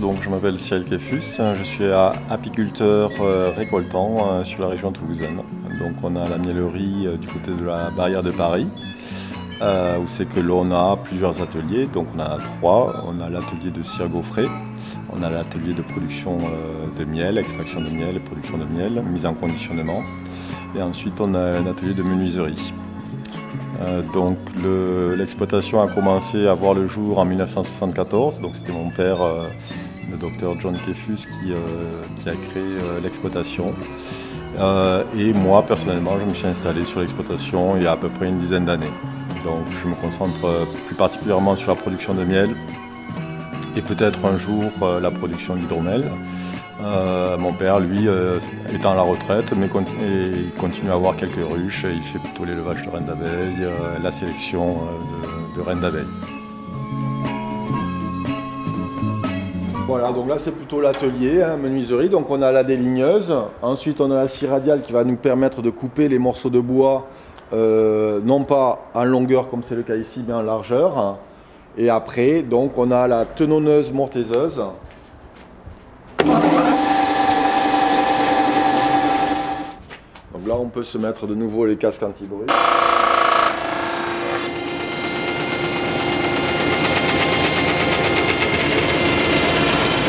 Donc je m'appelle Cyril Kéfus, je suis apiculteur récoltant sur la région toulousaine. Donc on a la miellerie du côté de la barrière de Paris, où c'est que l'on a plusieurs ateliers. Donc on a trois, on a l'atelier de cire gaufrée, on a l'atelier de production de miel, extraction de miel, production de miel, mise en conditionnement. Et ensuite on a un atelier de menuiserie. Donc l'exploitation a commencé à voir le jour en 1974, donc c'était mon père, le docteur John Kéfus, qui a créé l'exploitation. Et moi personnellement je me suis installé sur l'exploitation il y a à peu près une dizaine d'années. Donc je me concentre plus particulièrement sur la production de miel et peut-être un jour la production d'hydromel. Mon père, lui, est à la retraite, mais il continue à avoir quelques ruches. Il fait plutôt l'élevage de reines d'abeilles, la sélection de reines d'abeilles. Voilà, donc là c'est plutôt l'atelier, menuiserie. Donc on a la déligneuse. Ensuite on a la scie radiale qui va nous permettre de couper les morceaux de bois, non pas en longueur comme c'est le cas ici, mais en largeur. Et après, donc on a la tenonneuse mortaiseuse. Donc là on peut se mettre de nouveau les casques anti-bruit.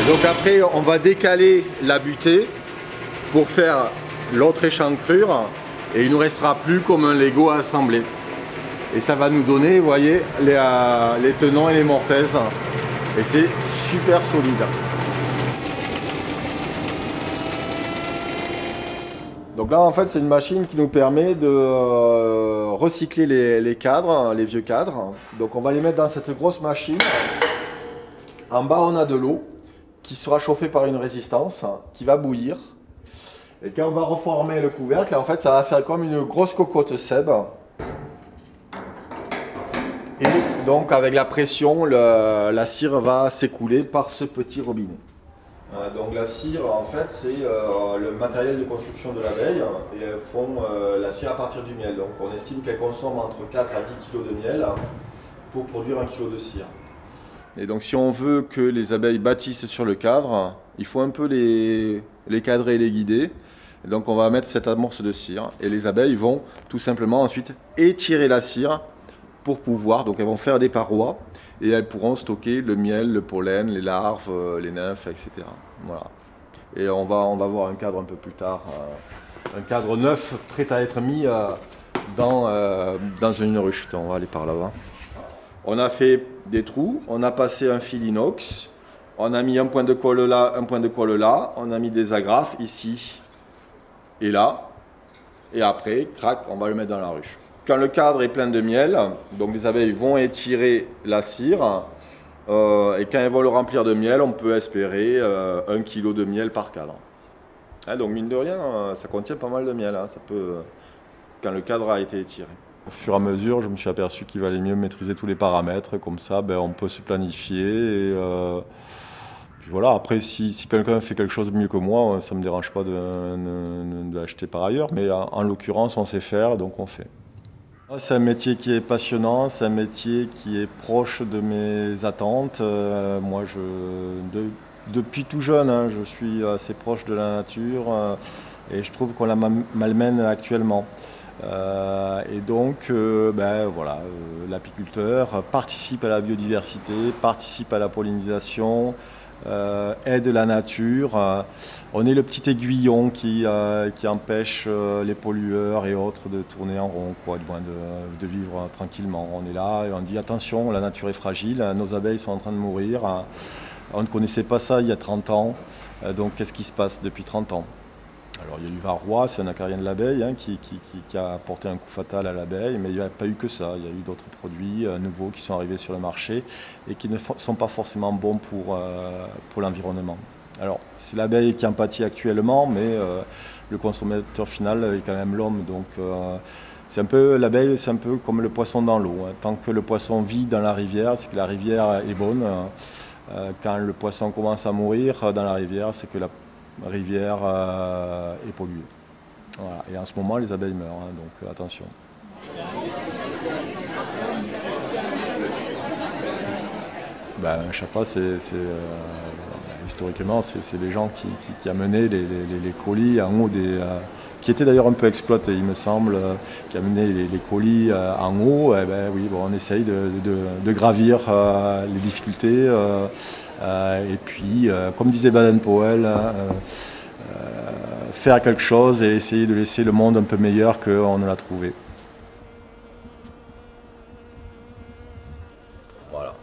Et donc après on va décaler la butée pour faire l'autre échancrure et il ne nous restera plus comme un Lego à assembler. Et ça va nous donner, vous voyez, les tenons et les mortaises. Et c'est super solide. Donc là en fait c'est une machine qui nous permet de recycler les cadres, les vieux cadres. Donc on va les mettre dans cette grosse machine. En bas on a de l'eau qui sera chauffée par une résistance qui va bouillir. Et quand on va reformer le couvercle, en fait ça va faire comme une grosse cocotte sève. Et donc avec la pression, la cire va s'écouler par ce petit robinet. Donc la cire, en fait, c'est le matériel de construction de l'abeille et elles font la cire à partir du miel. Donc on estime qu'elles consomment entre 4 à 10 kg de miel pour produire 1 kg de cire. Et donc si on veut que les abeilles bâtissent sur le cadre, il faut un peu les cadrer et les guider. Et donc on va mettre cette amorce de cire et les abeilles vont tout simplement ensuite étirer la cire pour pouvoir, donc elles vont faire des parois et elles pourront stocker le miel, le pollen, les larves, les nymphes, etc. Voilà. Et on va voir un cadre un peu plus tard, un cadre neuf prêt à être mis dans une ruche. On va aller par là-bas. On a fait des trous, on a passé un fil inox, on a mis un point de colle là, un point de colle là, on a mis des agrafes ici et là, et après, crac, on va le mettre dans la ruche. Quand le cadre est plein de miel, donc les abeilles vont étirer la cire et quand elles vont le remplir de miel, on peut espérer 1 kg de miel par cadre. Donc mine de rien, ça contient pas mal de miel, ça peut, quand le cadre a été étiré. Au fur et à mesure, je me suis aperçu qu'il valait mieux maîtriser tous les paramètres, comme ça on peut se planifier. Et, puis voilà, après si quelqu'un fait quelque chose de mieux que moi, ça ne me dérange pas de l'acheter par ailleurs, mais en l'occurrence on sait faire, donc on fait. C'est un métier qui est passionnant, c'est un métier qui est proche de mes attentes. Moi, depuis tout jeune, je suis assez proche de la nature et je trouve qu'on la malmène actuellement. Et donc, voilà, l'apiculteur participe à la biodiversité, participe à la pollinisation, aide la nature. On est le petit aiguillon qui empêche les pollueurs et autres de tourner en rond, quoi, de vivre tranquillement. On est là et on dit attention, la nature est fragile, nos abeilles sont en train de mourir. On ne connaissait pas ça il y a 30 ans, donc qu'est-ce qui se passe depuis 30 ans? Alors il y a eu varroa, c'est un acarien de l'abeille qui a porté un coup fatal à l'abeille, mais il n'y a pas eu que ça. Il y a eu d'autres produits nouveaux qui sont arrivés sur le marché et qui ne sont pas forcément bons pour l'environnement. Alors c'est l'abeille qui en pâtit actuellement, mais le consommateur final est quand même l'homme. Donc l'abeille, c'est un peu comme le poisson dans l'eau. Tant que le poisson vit dans la rivière, c'est que la rivière est bonne. Quand le poisson commence à mourir dans la rivière, c'est que la rivière est polluée. Voilà. Et en ce moment, les abeilles meurent, donc attention. Un chapas, historiquement, c'est les gens qui amenaient les colis en haut qui étaient d'ailleurs un peu exploités, il me semble, qui amenaient les colis en haut. Et oui, bon, on essaye de gravir les difficultés. Et puis, comme disait Baden-Powell, faire quelque chose et essayer de laisser le monde un peu meilleur qu'on ne l'a trouvé. Voilà.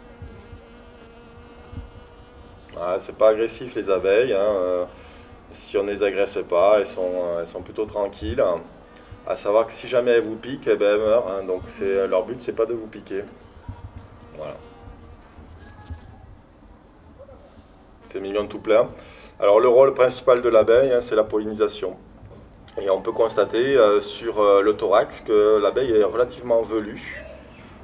C'est pas agressif les abeilles. Si on ne les agresse pas, elles sont plutôt tranquilles. À savoir que si jamais elles vous piquent, elles meurent. Donc leur but, c'est pas de vous piquer. Voilà. C'est mignon tout plein. Alors le rôle principal de l'abeille, c'est la pollinisation. Et on peut constater sur le thorax que l'abeille est relativement velue.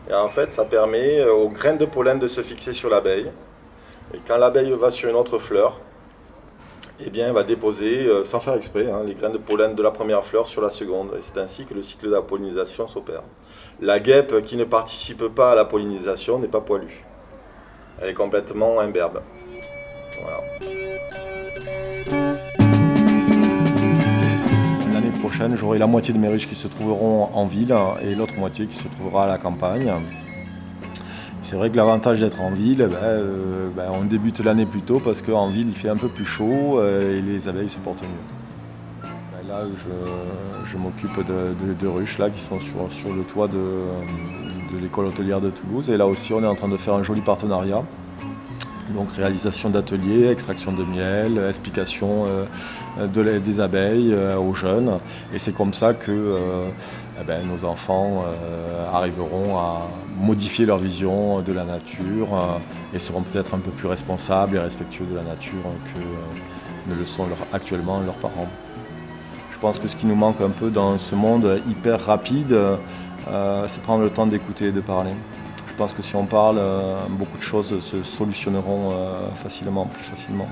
Et en fait, ça permet aux graines de pollen de se fixer sur l'abeille. Et quand l'abeille va sur une autre fleur, eh bien, elle va déposer, sans faire exprès, les graines de pollen de la première fleur sur la seconde. Et c'est ainsi que le cycle de la pollinisation s'opère. La guêpe qui ne participe pas à la pollinisation n'est pas poilue. Elle est complètement imberbe. Voilà. L'année prochaine, j'aurai la moitié de mes ruches qui se trouveront en ville et l'autre moitié qui se trouvera à la campagne. C'est vrai que l'avantage d'être en ville, on débute l'année plus tôt parce qu'en ville il fait un peu plus chaud et les abeilles se portent mieux. Là, je m'occupe de ruches là, qui sont sur le toit de l'école hôtelière de Toulouse. Et là aussi, on est en train de faire un joli partenariat. Donc réalisation d'ateliers, extraction de miel, explication des abeilles aux jeunes. Et c'est comme ça que nos enfants arriveront à modifier leur vision de la nature et seront peut-être un peu plus responsables et respectueux de la nature que ne le sont actuellement leurs parents. Je pense que ce qui nous manque un peu dans ce monde hyper rapide, c'est prendre le temps d'écouter et de parler. Je pense que si on parle, beaucoup de choses se solutionneront plus facilement.